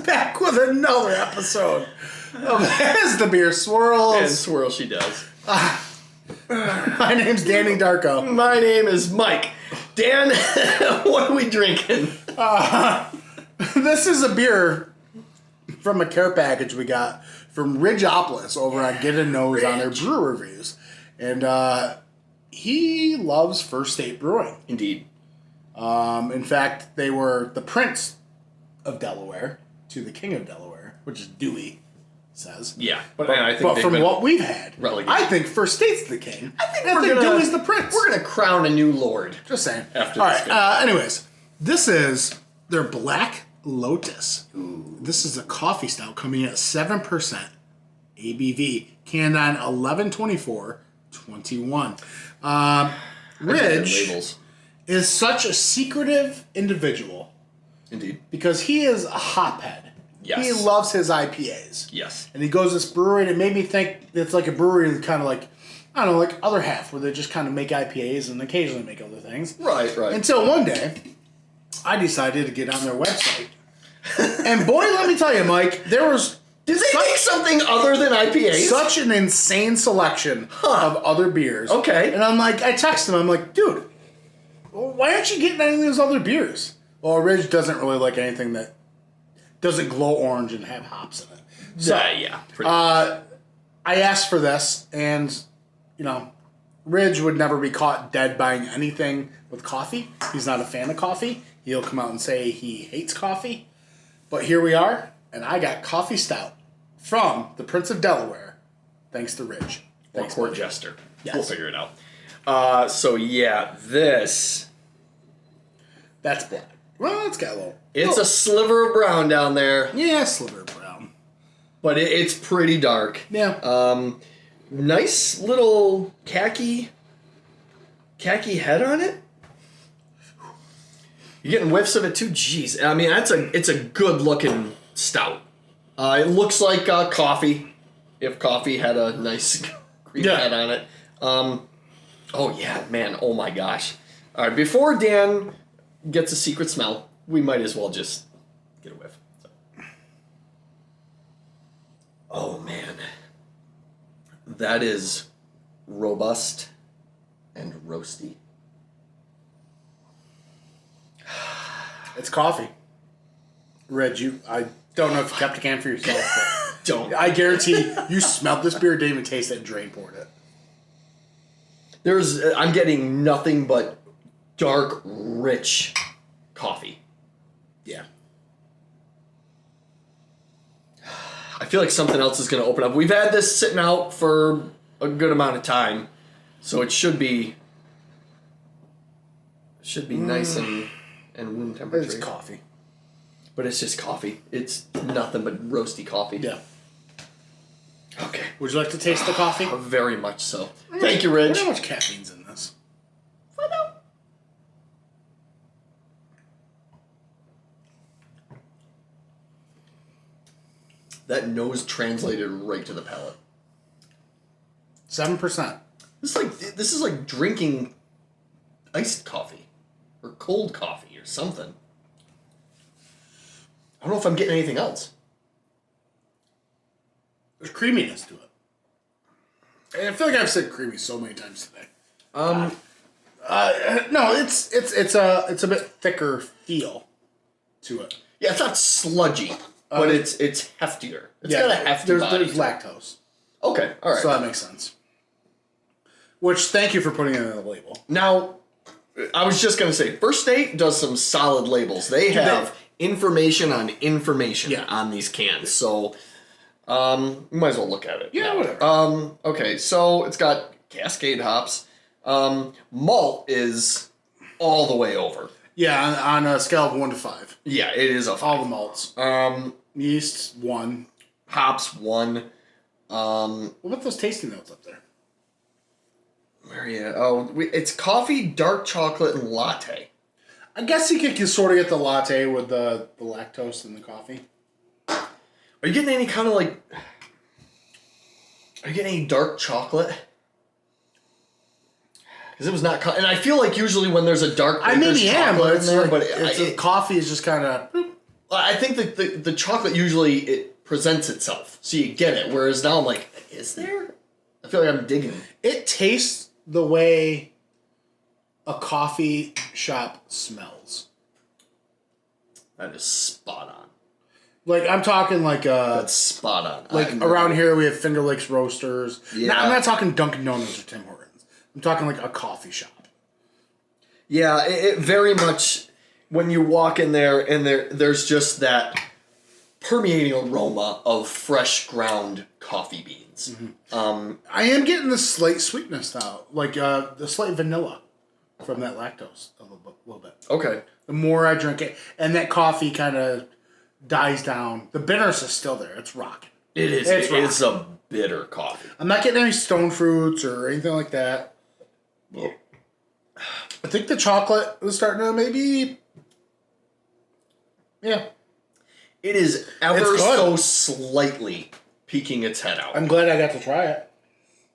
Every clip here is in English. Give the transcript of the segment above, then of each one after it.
back with another episode of As the Beer Swirls. And swirl she does. My name's Danny Darko. My name is Mike. Dan, what are we drinking? This is a beer from a care package we got from RidgeOpolus over on Get a Nose on their brew reviews. And he loves First State Brewing. Indeed. In fact, they were the Prince of Delaware to the King of Delaware, which is Dewey says. Yeah. But from what we've had, relegated. I think First State's the king. I think Dewey's the prince. We're going to crown a new lord. Just saying. After All this right. Anyways, this is their Black Lotus. Ooh. This is a coffee stout coming at 7% ABV, canned on 11/24/21. Ridge is such a secretive individual. Indeed. Because he is a hophead. Yes. He loves his IPAs. Yes. And he goes to this brewery, and it made me think it's like a brewery that's kind of like, I don't know, like other half, where they just kind of make IPAs and occasionally make other things. Right. Until one day, I decided to get on their website. And boy, let me tell you, Mike, there was... Did they make something other than IPAs? Such an insane selection of other beers. Okay. And I'm like, I text him, I'm like, dude, why aren't you getting any of those other beers? Well, Ridge doesn't really like anything that doesn't glow orange and have hops in it. So, yeah. Pretty much. I asked for this, and, you know, Ridge would never be caught dead buying anything with coffee. He's not a fan of coffee. He'll come out and say he hates coffee. But here we are, and I got coffee stout from the Prince of Delaware, thanks to Ridge. Or Court Jester. Yes. We'll figure it out. This... That's black. Well, it's got a little... It's a sliver of brown down there. Yeah, sliver of brown. But it's pretty dark. Yeah. Nice little khaki head on it. You're getting whiffs of it too. Jeez. I mean, it's a good looking stout. It looks like coffee. If coffee had a nice green head on it. Oh yeah, man. Oh my gosh. All right, before Dan gets a secret smell, we might as well just get a whiff. So. Oh, man. That is robust and roasty. It's coffee. Red, I don't know if you kept a can for yourself, but Don't. I guarantee you smelled this beer, didn't even taste it, and drain poured it. I'm getting nothing but dark, rich coffee. Yeah. I feel like something else is going to open up. We've had this sitting out for a good amount of time, so it should be nice and room temperature. It's coffee. But it's just coffee. It's nothing but roasty coffee. Yeah. Okay. Would you like to taste the coffee? Very much so. Thank you, Ridge. How much caffeine's in this? Find out. That nose translated right to the palate. 7%. This is like drinking iced coffee or cold coffee or something. I don't know if I'm getting anything else. There's creaminess to it. And I feel like I've said creamy so many times today. No, it's a bit thicker feel to it. Yeah, it's not sludgy, but it's heftier. It's got a hefty body. There's lactose. Okay, all right. So that makes sense. Which, thank you for putting it in the label. Now, I was just going to say, First State does some solid labels. They have information on information on these cans. So, you might as well look at it. Yeah, whatever. Okay, so it's got Cascade hops. Malt is all the way over. Yeah, on a scale of 1 to 5. Yeah, it is a 5. All the malts. Yeast, 1. Hops, 1. What about those tasting notes up there? Where are you at? Oh, it's coffee, dark chocolate, and latte. I guess you could sort of get the latte with the lactose and the coffee. Are you getting any kind of like... Are you getting any dark chocolate? Because it was not... And I feel like usually when there's a dark... I maybe am, but it's there, like, coffee is just kind of... I think that the chocolate usually it presents itself, so you get it. Whereas now I'm like, is there? I feel like I'm digging. It tastes the way a coffee shop smells. That is spot on. Like, I'm talking like That's spot on. like around here we have Finger Lakes Roasters. Yeah. I'm not talking Dunkin' Donuts or Tim Hortons. I'm talking like a coffee shop. Yeah, it very much, when you walk in there and there's just that permeating aroma of fresh ground coffee beans. Mm-hmm. I am getting the slight sweetness now, like the slight vanilla from that lactose a little bit. Okay. The more I drink it, and that coffee kind of dies down. The bitterness is still there. It's rocking. It is. It's a bitter coffee. I'm not getting any stone fruits or anything like that. I think the chocolate is starting to maybe... Yeah. It is ever so slightly peeking its head out. I'm glad I got to try it.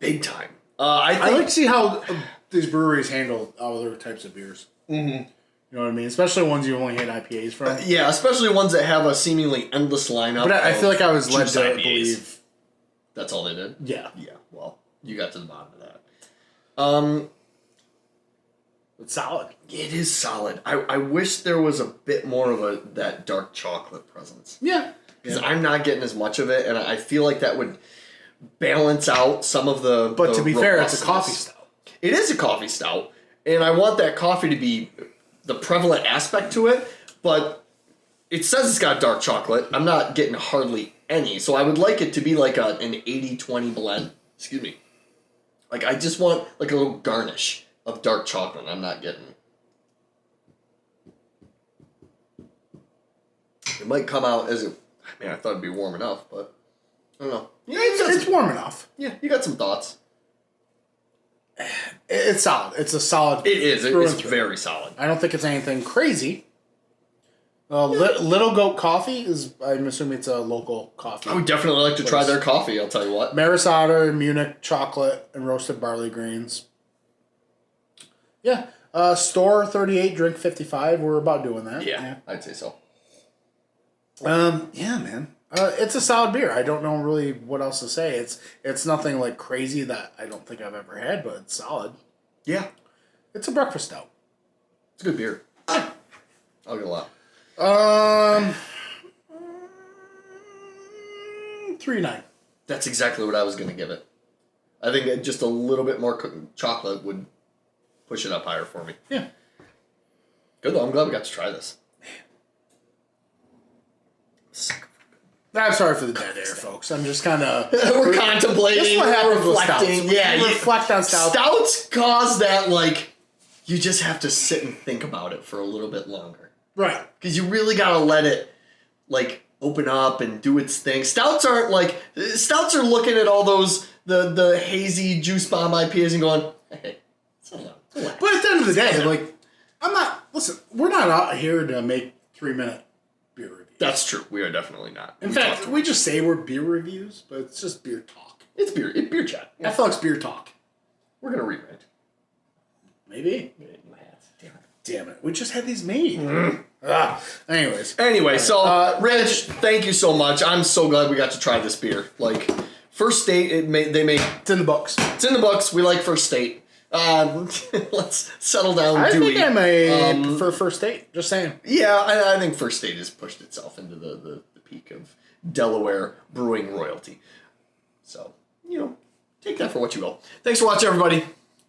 Big time. I like to see how these breweries handle other types of beers. Mm-hmm. You know what I mean? Especially ones you only had IPAs from. Yeah, especially ones that have a seemingly endless lineup. But I feel like I was led to IPAs. believe... That's all they did? Yeah. Yeah, well, you got to the bottom of that. It's solid. It is solid. I wish there was a bit more of that dark chocolate presence. Yeah. Because I'm not getting as much of it, and I feel like that would balance out some of the... But to be fair, it's a coffee stout. It is a coffee stout, and I want that coffee to be the prevalent aspect to it, but it says it's got dark chocolate. I'm not getting hardly any, so I would like it to be like an 80-20 blend. Excuse me. Like, I just want like a little garnish of dark chocolate. I'm not getting... It might come out as it... I mean, I thought it'd be warm enough, but I don't know. Yeah, it's warm enough. Yeah, you got some thoughts. It's solid. It's a solid... It is. It's very solid. I don't think it's anything crazy. Little Goat Coffee is... I'm assuming it's a local coffee. I would definitely like to try their coffee, I'll tell you what. Maris Otter, Munich chocolate, and roasted barley grains. Yeah. Store 38, drink 55. We're about doing that. Yeah, I'd say so. Yeah, man. It's a solid beer. I don't know really what else to say. It's nothing like crazy that I don't think I've ever had, but it's solid. Yeah. It's a breakfast stout. It's a good beer. I'll get a lot. 3.9. That's exactly what I was going to give it. I think just a little bit more chocolate would push it up higher for me. Yeah. Good though. I'm glad we got to try this. I'm sorry for the dead air, folks. I'm just kind of... We're contemplating. This is what happens with reflecting. stouts. Yeah, you reflect on stouts. Stouts cause that, like, you just have to sit and think about it for a little bit longer. Right. Because you really got to let it, like, open up and do its thing. Stouts aren't, like... Stouts are looking at all those, the hazy juice bomb IPAs and going, hey, settle down. Relax. But at the end of the day, like, I'm not... Listen, we're not out here to make 3-minute beer reviews. That's true. We are definitely not. In fact, we just say we're beer reviews, but it's just beer talk. It's beer chat. Yeah. I feel like it's beer talk. We're going to rewrite. Maybe. New hats. Damn it. We just had these made. Anyways. Anyway, so, Ridge, thank you so much. I'm so glad we got to try this beer. Like, First State, It's in the books. It's in the books. We like First State. Let's settle down, I Dewey. think I may prefer First State. Just saying. Yeah, I think First State has pushed itself into the peak of Delaware brewing royalty. So, take that for what you will. Thanks for watching, everybody.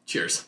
Cheers.